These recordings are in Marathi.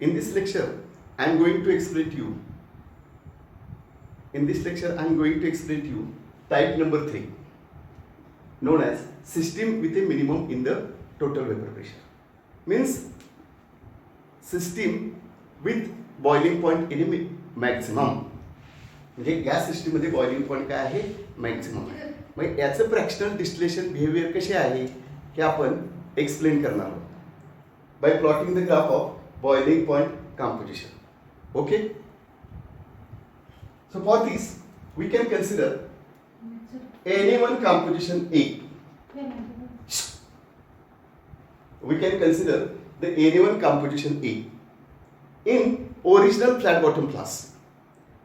In this lecture, I am going to explain to you. In this lecture, I am going to explain to you type number 3, known as system with a minimum in the total vapor pressure. Means system with boiling point in a maximum. म्हणजे या सिस्टीममध्ये बॉइलिंग पॉईंट काय आहे, मॅक्झिमम आहे. मग याचं फ्रॅक्शनल डिस्टिलेशन बिहेवियर कसे आहे हे आपण एक्सप्लेन करणार आहोत bye plotting the graph of boiling point composition. Okay, so for this we can consider any one composition A. We can consider the any one composition A in original flat bottom flask.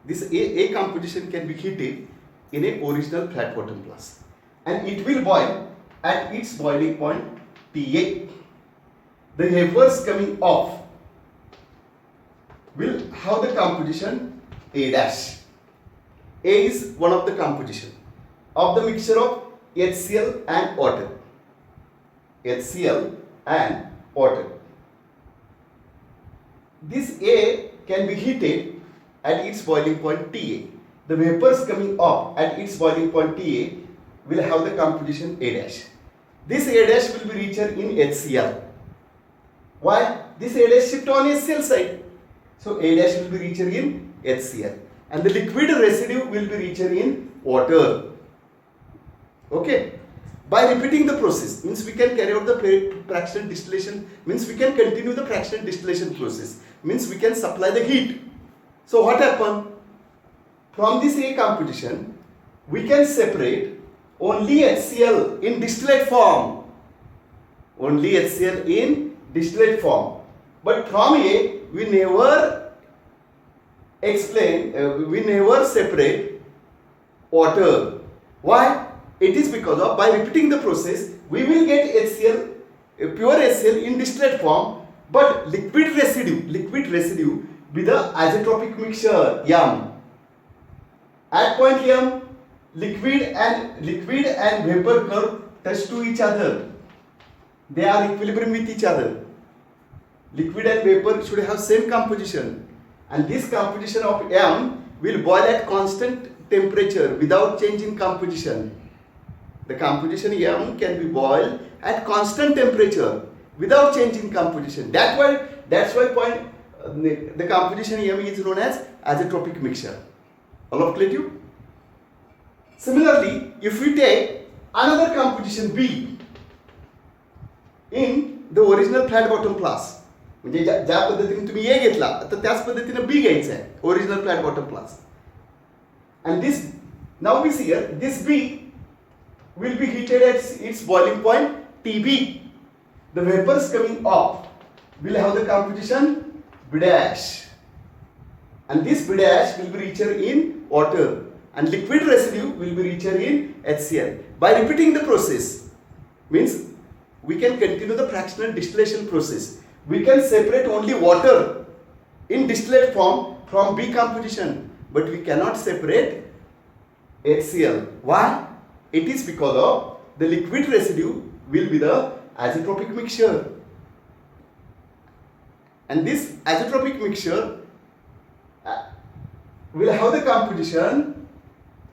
This A composition can be heated in a original flat bottom flask and it will boil at its boiling point TA. The vapors coming off will have the composition A dash. A is one of the composition of the mixture of HCl and water. HCl and water. This A can be heated at its boiling point TA. The vapors coming up at its boiling point TA will have the composition A dash. This A dash will be reached in HCl. Why? This A dash shift on HCl side. So A dash will be reached in HCl and the liquid residue will be reached in water. Okay. By repeating the process means we can carry out the fractional distillation, means we can continue the fractional distillation process, means we can supply the heat. So what happened? From this A composition we can separate only HCl in distillate form. Only HCl in distillate form. But from A we never separate water. Why? It is because of by repeating the process we will get HCl, pure HCl in distillate form, but liquid residue with the isotropic mixture M. At point M, liquid and vapor curve touch to each other. They are equilibrium with each other. Liquid and vapor should have same composition, and this composition of M will boil at constant temperature without change in composition. The composition M can be boiled at constant temperature without change in composition. That's why the composition M is known as isotropic mixture. All of clear to you? Similarly, if we take another composition B in the original flat bottom flask, म्हणजे ज्या पद्धतीने तुम्ही ए घेतला तर त्याच पद्धतीने बी घ्यायचं आहे original flat bottom flask and this now we see here this B will be heated at its boiling point TB. The vapors coming off will have the composition B dash and this B dash will be reached in water and liquid residue will be reached in HCl. By repeating the process means we can continue the fractional distillation process. We can separate only water in distillate form from B composition, but we cannot separate HCl. Why? It is because of the liquid residue will be the isotropic mixture, and this isotropic mixture will have the composition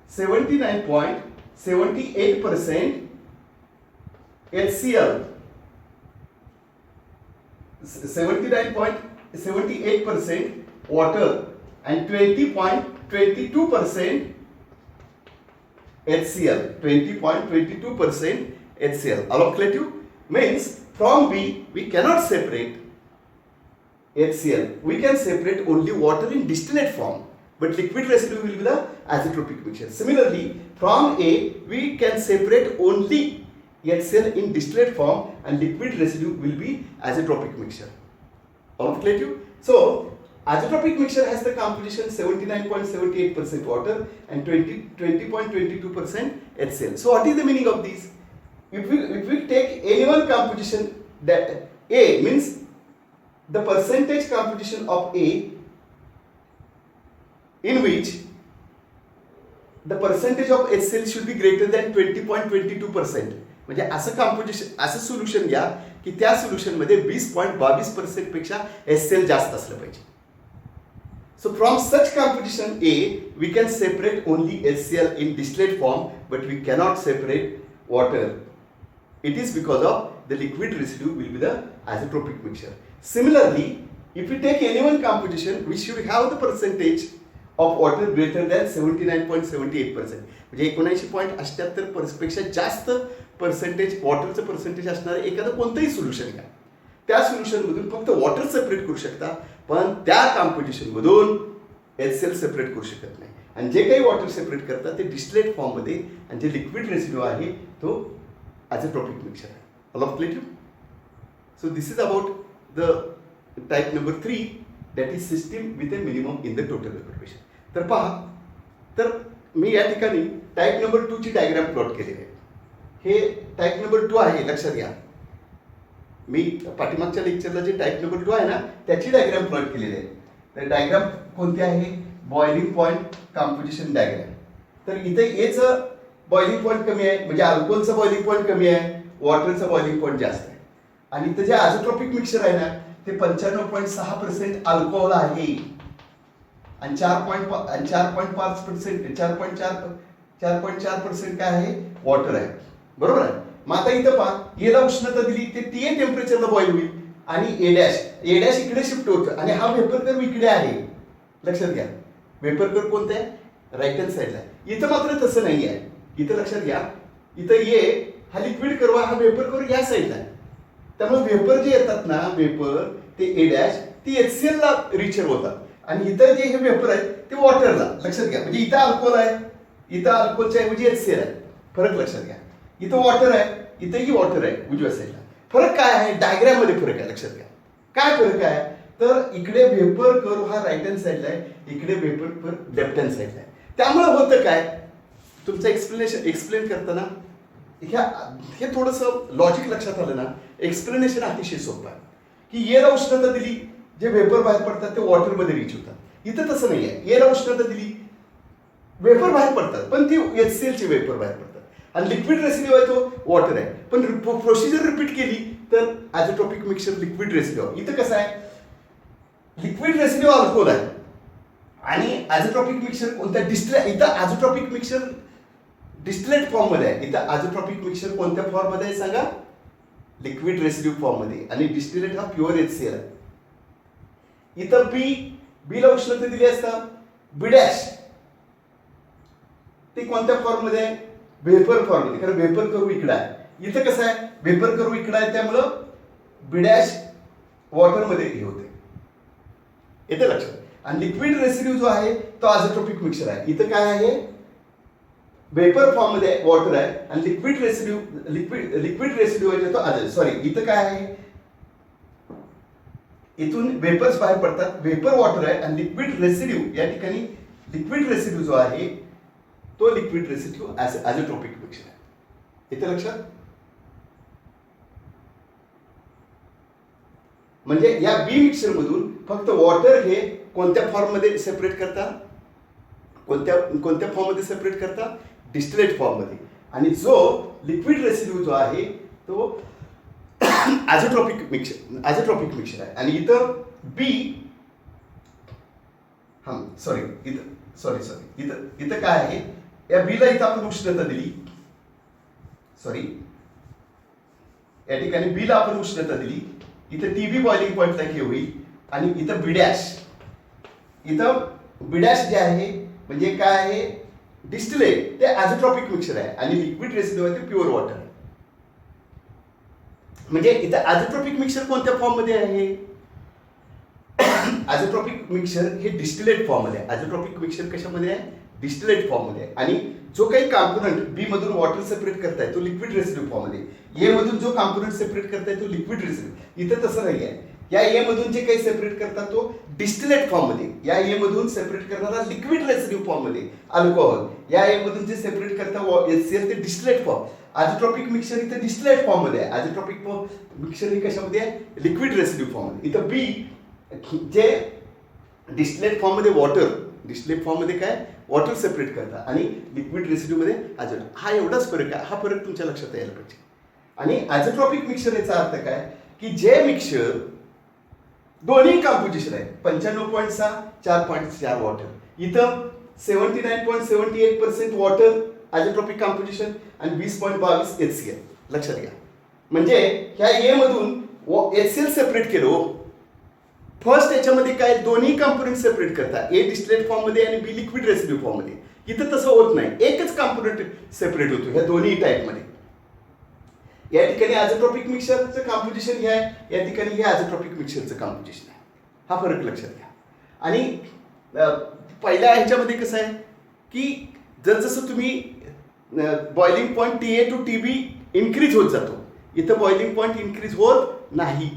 79.78% HCl. 79.78% water and 20.22% HCl. 20.22% HCl. All of clear to you? Means from B we cannot separate HCl. We can separate only water in distillate form, but liquid residue will be the isotropic mixture. Similarly, from A we can separate only HCl in distillate form and liquid residue will be isotropic mixture. All clear to you? So isotropic mixture has the composition 79.78% water and 20.22% HCl. So what is the meaning of these? If we take any one composition, that A means the percentage composition of A in which the percentage of HCl should be greater than 20.22%. म्हणजे असं कॉम्पोजिशन, असं सोल्युशन घ्या की त्या सोल्युशनमध्ये 20.22% पेक्षा HCl जास्त असलं पाहिजे. So from such composition A, we can separate only HCl in distillate form, but we cannot separate water. It is because of the liquid residue will be the isotropic mixture. Similarly, if we take any one composition, we should have the percentage of water greater than 79.78%. म्हणजे 79.78% पेक्षा जास्त पर्सेंटेज वॉटरचं पर्सेंटेज असणारं एखादं कोणतंही सोल्युशन घ्या. त्या सोल्युशनमधून फक्त वॉटर सेपरेट करू शकता, पण त्या कॉम्पोजिशनमधून HCl सेपरेट करू शकत नाही. आणि जे काही वॉटर सेपरेट करतात ते डिस्टिलेट फॉर्ममध्ये, आणि जे लिक्विड रेसिड्यू आहे तो आयसोट्रॉपिक मिक्सचर आहे. All of clear? So this is about the type number 3, that is system with a minimum in the total vapour pressure. तर पहा, तर मी या ठिकाणी टाईप नंबर 2 ची डायग्राम प्लॉट केलेली आहे. हे टाईप नंबर 2 आहे, लक्षात घ्या. मी पाठीमागच्या लेक्चरला जे टाईप नंबर 2 आहे ना त्याची डायग्राम प्लॉट केलेली आहे. तर डायग्राम कोणती आहे? Boiling point composition diagram. तर इथे एचं बॉइलिंग पॉईंट कमी आहे, म्हणजे अल्कोहोलचं बॉइलिंग पॉईंट कमी आहे, वॉटरचं बॉइलिंग पॉईंट जास्त आहे. आणि इथं जे आयसोट्रॉपिक मिक्सचर आहे ना ते 95.6% अल्कोहोल आहे आणि 4.4% काय आहे? वॉटर आहे. बरोबर आहे. मग आता इथं पहा, एला उष्णता दिली ते TA टेम्परेचरला बॉईल होईल आणि ए डॅश इकडे शिफ्ट होतं आणि हा वेपर कर्व इकडे आहे. लक्षात घ्या, वेपर कर्व कोणता आहे? राईट हँड साईडला. इथं मात्र तसं नाही आहे. इथं लक्षात घ्या, इथं ए हा लिक्विड कर्व, हा वेपर कर्व या साईडला आहे. त्यामुळे वेपर जे येतात ना, वेपर ते ए डॅश ती HCl ला रिचर होतात आणि इथं जे हे वेपर आहेत ते वॉटरला. लक्षात घ्या, म्हणजे इथं अल्कोहोल आहे, इथं अल्कोहोलच्या ऐवजी HCl आहे. फरक लक्षात घ्या. इथं वॉटर आहे, इथंही वॉटर आहे उजव्या साईडला. फरक काय आहे? डायग्राम मध्ये फरक आहे. लक्षात घ्या काय फरक आहे. तर इकडे वेपर कर्व हा राईट हँड साईडला आहे, इकडे वेपर कर्व लेफ्ट हँड साईडला आहे. त्यामुळे होतं काय, तुमचं एक्सप्लेन करताना हे थोडंसं लॉजिक लक्षात आलं ना, एक्सप्लेनेशन अतिशय सोपं आहे. की एला उष्णता दिली, जे वेपर बाहेर पडतात ते वॉटरमध्ये रिच होतात. इथं तसं नाही आहे. एला उष्णता दिली, वेपर बाहेर पडतात पण ती HCl चे वेपर बाहेर पडतात आणि लिक्विड रेसिड्यू आहे तो वॉटर आहे. पण प्रोसिजर रिपीट केली तर आयसोट्रॉपिक मिक्सचर लिक्विड रेसिड्यू. इथं कसं आहे, लिक्विड रेसिड्यू अल्कोहोल आहे आणि आयसोट्रॉपिक मिक्सचर कोणत्या इथं आयसोट्रॉपिक मिक्सचर डिस्टिलेट फॉर्म मध्ये आहे. इथं आयसोट्रॉपिक मिक्सचर कोणत्या फॉर्म मध्ये आहे सांगा? लिक्विड रेसिड्यू फॉर्म मध्ये. आणि डिस्टिलेट हा प्युअर HCl आहे. इथं बीला उष्णता दिली असता बी डॅश, ते कोणत्या फॉर्म मध्ये आहे? वेपर फॉर्म मध्ये, कारण वेपर कर्व इकडे आहे. इथं कसं आहे, वेपर कर्व इकडे आहे त्यामुळं बी डॅश वॉटर मध्ये हे होते. येते लक्षात. आणि लिक्विड रेसिड्यू जो आहे तो आयसोट्रॉपिक मिक्सचर आहे. इथं काय आहे? वेपर फॉर्म मध्ये वॉटर आहे आणि लिक्विड रेसिड्यू आहे तो सॉरी, इथं काय आहे? इथून वेपर्स बाहेर पडतात, वेपर वॉटर आहे आणि लिक्विड रेसिड्यू या ठिकाणी लिक्विड रेसिड्यू जो आहे तो लिक्विड रेसिड्यू आयसोट्रॉपिक मिक्सचर आहे. इथे लक्षात. म्हणजे या बी मिक्सचर मधून फक्त वॉटर हे कोणत्या फॉर्म मध्ये सेपरेट करता? कोणत्या फॉर्म मध्ये सेपरेट करता? डिस्टिलेट फॉर्म मध्ये. आणि जो लिक्विड रेसिड्यू जो आहे तो आयसोट्रॉपिक मिक्सचर आहे. आणि इथं बी इथं काय आहे? या बीला इथं आपण उष्णता दिली, सॉरी या ठिकाणी बीला आपण उष्णता दिली, इथं TB बॉइलिंग पॉईंटला हे होईल आणि इथं बी डॅश जे आहे म्हणजे काय आहे? डिस्टिलेट, ते आयसोट्रॉपिक मिक्सचर आहे आणि लिक्विड रेसिड्यू आहे ते प्युअर वॉटर आहे. म्हणजे इथं आयसोट्रॉपिक मिक्सचर कोणत्या फॉर्म मध्ये आहे? आयसोट्रॉपिक मिक्सचर हे डिस्टिलेट फॉर्म मध्ये आहे. आयसोट्रॉपिक मिक्सचर कशामध्ये आहे? डिस्टिलेट फॉर्म मध्ये आहे. आणि जो काही कॉम्पोनंट बी मधून वॉटर सेपरेट करताय तो लिक्विड रेसिड्यू फॉर्म मध्ये. ए मधून जो कॉम्पोनंट सेपरेट करताय तो लिक्विड रेसिड्यू. इथं तसं नाही आहे. या ए मधून जे काही सेपरेट करतात तो डिस्टिलेट फॉर्म मध्ये, या ए मधून सेपरेट करणारा लिक्विड रेसिड्यू फॉर्म मध्ये अल्कोहोल, या ए मधून जे सेपरेट करता HCl ते डिस्टिलेट फॉर्म. आयसोट्रॉपिक मिक्सचर इथे डिस्टिलेट फॉर्म मध्ये आहे. आयसोट्रॉपिक मिक्सचर हे कशामध्ये आहे? लिक्विड रेसिड्यू फॉर्म मध्ये. इथं बी जे डिस्टिलेट फॉर्म मध्ये डिस्टिलेट फॉर्म मध्ये काय? वॉटर सेपरेट करता आणि लिक्विड रेसिड्यू मध्ये आयसोट्रॉपिक. हा एवढाच फरक आहे. हा फरक तुमच्या लक्षात यायला पाहिजे. आणि ॲझोट्रॉपिक मिक्सर याचा अर्थ काय की जे मिक्सर दोन्ही कॉम्पोजिशन आहे 95.6 4.4 वॉटर इथं 79.78% वॉटर ॲझोट्रॉपिक कॉम्पोजिशन आणि 20.22 HCl लक्षात घ्या. म्हणजे ह्या ए मधून HCl सेपरेट केलं. फर्स्ट याच्यामध्ये काय दोन्ही कॉम्पोनंट सेपरेट करतात ए डिस्टिलेट फॉर्म मध्ये आणि बी लिक्विड रेसिड्यू फॉर्म मध्ये. इथं तसं होत नाही एकच कॉम्पोनंट सेपरेट होतो ह्या दोन्ही टाईप मध्ये. या ठिकाणी ॲझोट्रॉपिक मिक्सरचं कॉम्पोजिशन हे आहे या ठिकाणी हे ॲझोट्रॉपिक मिक्सरचं कॉम्पोजिशन आहे. हा फरक लक्षात घ्या. आणि पहिल्या ह्याच्यामध्ये कसं आहे की जसं तुम्ही boiling point TA to TB increase होत जातो इथं बॉइलिंग पॉईंट इन्क्रीज होत नाही.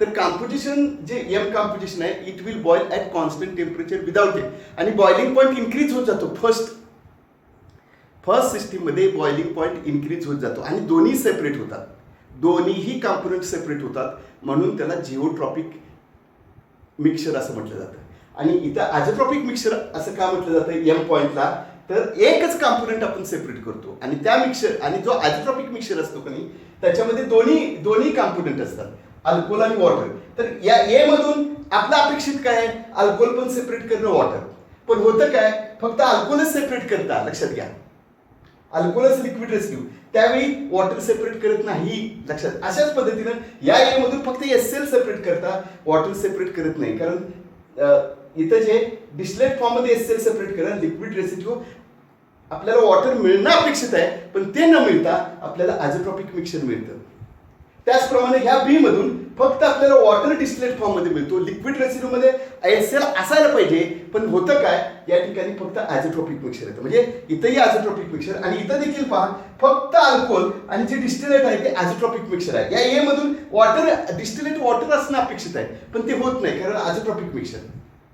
तर कॉम्पोजिशन जे एम कॉम्पोजिशन आहे it will boil at constant temperature without it आणि बॉइलिंग पॉईंट इन्क्रीज होत जातो. फर्स्ट सिस्टीममध्ये बॉइलिंग पॉईंट इन्क्रीज होत जातो आणि दोन्ही सेपरेट होतात. दोन्हीही कॉम्पोनंट सेपरेट होतात म्हणून त्याला जिओट्रॉपिक मिक्सर असं म्हटलं जातं. आणि इथं ॲझोट्रॉपिक मिक्सर असं का म्हटलं जातं एम पॉईंटला तर एकच कॉम्पोनंट आपण सेपरेट करतो आणि त्या मिक्सर आणि जो ॲझोट्रॉपिक मिक्सर असतो की नाही त्याच्यामध्ये दोन्ही कॉम्पोनंट असतात अल्कोहोल आणि वॉटर. तर या ए मधून आपलं अपेक्षित काय आहे अल्कोहोल पण सेपरेट करणं वॉटर पण होतं काय फक्त अल्कोहोलच सेपरेट करता लक्षात घ्या. अल्कोहोलच लिक्विड रेसिड्यू त्यावेळी वॉटर सेपरेट करत नाही लक्षात. अशाच पद्धतीनं या ए मधून फक्त HCl सेपरेट करता वॉटर सेपरेट करत नाही कारण इथं जे डिस्टिलेट फॉर्म मध्ये HCl सेपरेट करा लिक्विड रेसिड्यू आपल्याला वॉटर मिळणं अपेक्षित आहे पण ते न मिळता आपल्याला ॲझोट्रॉपिक मिक्सर मिळतं. त्याचप्रमाणे ह्या बी मधून फक्त आपल्याला वॉटर डिस्टिलेट फॉर्म मध्ये मिळतो लिक्विड रेसिड्यू मध्ये HCl असायला पाहिजे पण होतं काय या ठिकाणी फक्त ॲझोट्रॉपिक मिक्सर येतं. म्हणजे इथंही ॲझोट्रॉपिक मिक्सर आणि इथं देखील पहा फक्त अल्कोहोल आणि जे डिस्टिलेट आहे ते ॲझोट्रॉपिक मिक्सर आहे. या ए मधून वॉटर डिस्टिलेट वॉटर असणं अपेक्षित आहे पण ते होत नाही कारण ॲझोट्रॉपिक मिक्सर.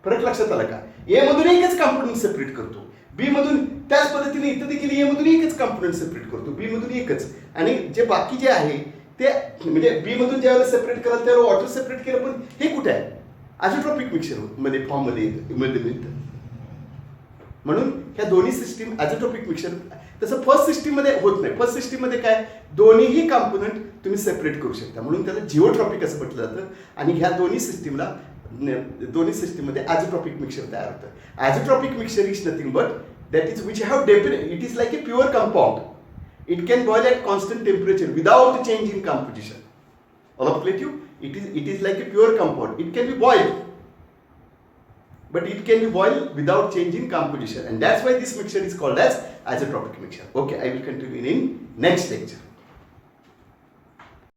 फरक लक्षात आला का. ए मधून एकच कॉम्पोनंट सेपरेट करतो बी मधून त्याच पद्धतीने इथं देखील ए मधून एकच कॉम्पोनंट सेपरेट करतो बी मधून एकच आणि जे बाकी जे आहे ते म्हणजे बी मधून ज्यावेळेला सेपरेट कराल त्यावेळेला वॉटर सेपरेट केलं पण हे कुठे आहे ॲझोट्रॉपिक मिक्सर मध्ये फॉर्म मध्ये मिळतं. म्हणून ह्या दोन्ही सिस्टीम ॲझोट्रॉपिक मिक्सर तसं फर्स्ट सिस्टीम मध्ये होत नाही. फर्स्ट सिस्टीम मध्ये काय दोन्हीही कॉम्पोनंट तुम्ही सेपरेट करू शकता म्हणून त्याला जिओट्रॉपिक असं म्हटलं जातं. आणि ह्या दोन्ही सिस्टीममध्ये ॲझोट्रॉपिक मिक्सर तयार होतं. Azeotropic mixture is nothing but that is which have it is like a pure compound. It can boil at constant temperature without change in composition. All of clear to you? It is like a pure compound. It can be boiled, but it can be boiled without change in composition, and that's why this mixture is called as azeotropic mixture. Okay, I will continue in next lecture.